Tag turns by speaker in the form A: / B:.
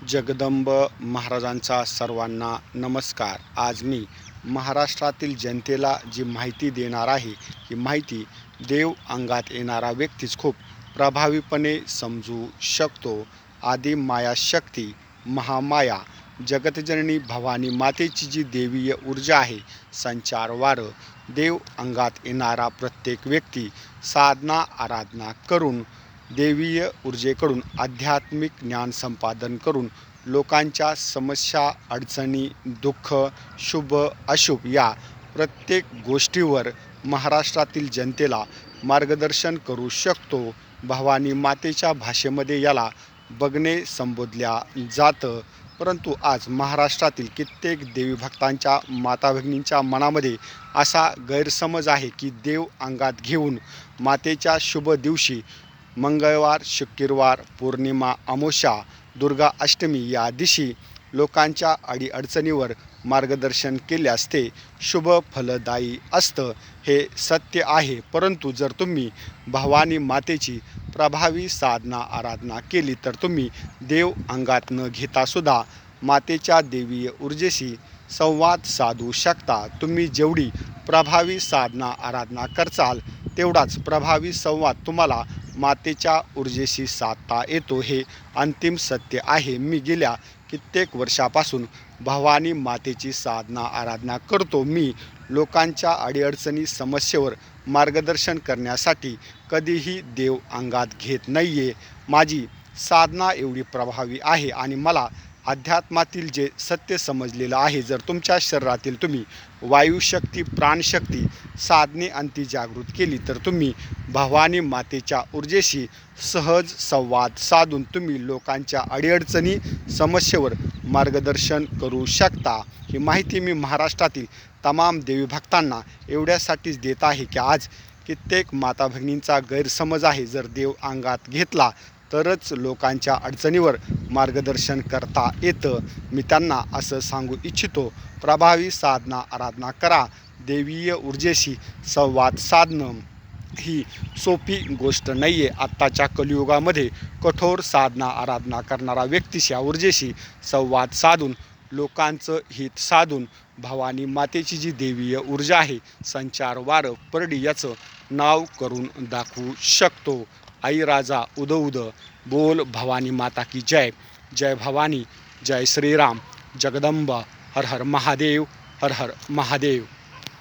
A: जगदंब महाराजांचा सर्वांना नमस्कार। आज मी महाराष्ट्रातील जनतेला जी माहिती देणार आहे, ही माहिती देव अंगात येणारा व्यक्तीच खूप प्रभावीपणे समजू शकतो। आदि माया शक्ती, महामाया, जगतजननी भवानी मातेची जी देवीय ऊर्जा आहे, संचारवार, देव अंगात येणारा प्रत्येक व्यक्ती साधना आराधना करून देवीय ऊर्जेकडून आध्यात्मिक ज्ञान संपादन करून लोकांच्या समस्या, अडचणी, दुःख, शुभ अशुभ या प्रत्येक गोष्टीवर महाराष्ट्रातील जनतेला मार्गदर्शन करू शकतो। भवानी मातेच्या भाषेमध्ये याला बघणे संबोधल्या जातं। परंतु आज महाराष्ट्रातील कित्येक देवी भक्तांच्या, माता भगिनींच्या मनामध्ये असा गैरसमज आहे की देव अंगात घेऊन मातेच्या शुभ दिवशी मंगळवार, शुक्रवार, पौर्णिमा, अमावस्या, दुर्गा अष्टमी या दिवशी लोकांच्या अडीअडचणीवर मार्गदर्शन केल्यास ते शुभ फलदायी असतं। हे सत्य आहे। परंतु जर तुम्ही भवानी मातेची प्रभावी साधना आराधना केली तर तुम्ही देव अंगात न घेता सुद्धा मातेच्या देवीय ऊर्जेशी संवाद साधू शकता। तुम्ही जेवढी प्रभावी साधना आराधना करचाल तेवढाच प्रभावी संवाद तुम्हाला मातेच्या ऊर्जेशी साधता येतो। हे अंतिम सत्य आहे। मी गेल्या कित्येक वर्षापासून भवानी मातेची साधना आराधना करतो। मी लोकांच्या अडीअडचणी, समस्येवर मार्गदर्शन करण्यासाठी कधीही देव अंगात घेत नाही आहे। माझी साधना एवढी प्रभावी आहे आणि मला अध्यात्मातील जे सत्य समजलेलं आहे, जर तुमच्या शरीरातील तुम्ही वायुशक्ती, प्राणशक्ती साधने अंती जागृत केली तर तुम्ही भवानी मातेच्या ऊर्जेशी सहज संवाद साधून तुम्ही लोकांच्या अडीअडचणी, समस्येवर मार्गदर्शन करू शकता। ही माहिती मी महाराष्ट्रातील तमाम देवी भक्तांना एवढ्यासाठीच देत आहे की आज कित्येक माता भगिनींचा गैरसमज आहे, जर देव अंगात घेतला तरच लोकांच्या अडचणीवर मार्गदर्शन करता येतं। मी त्यांना असं सांगू इच्छितो, प्रभावी साधना आराधना करा। देवीय ऊर्जेशी संवाद साधणं ही सोपी गोष्ट नाही आहे। आत्ताच्या कलियुगामध्ये कठोर साधना आराधना करणारा व्यक्तीशी, ऊर्जेशी संवाद साधून लोकांचं हित साधून भवानी मातेची जी देवीय ऊर्जा आहे, संचारवार, परडी याचं नाव करून दाखवू शकतो। आई राजा उद उद, बोल भवानी माता की जय। जय भवानी, जय श्रीराम, जगदंबा, हर हर महादेव, हर हर महादेव।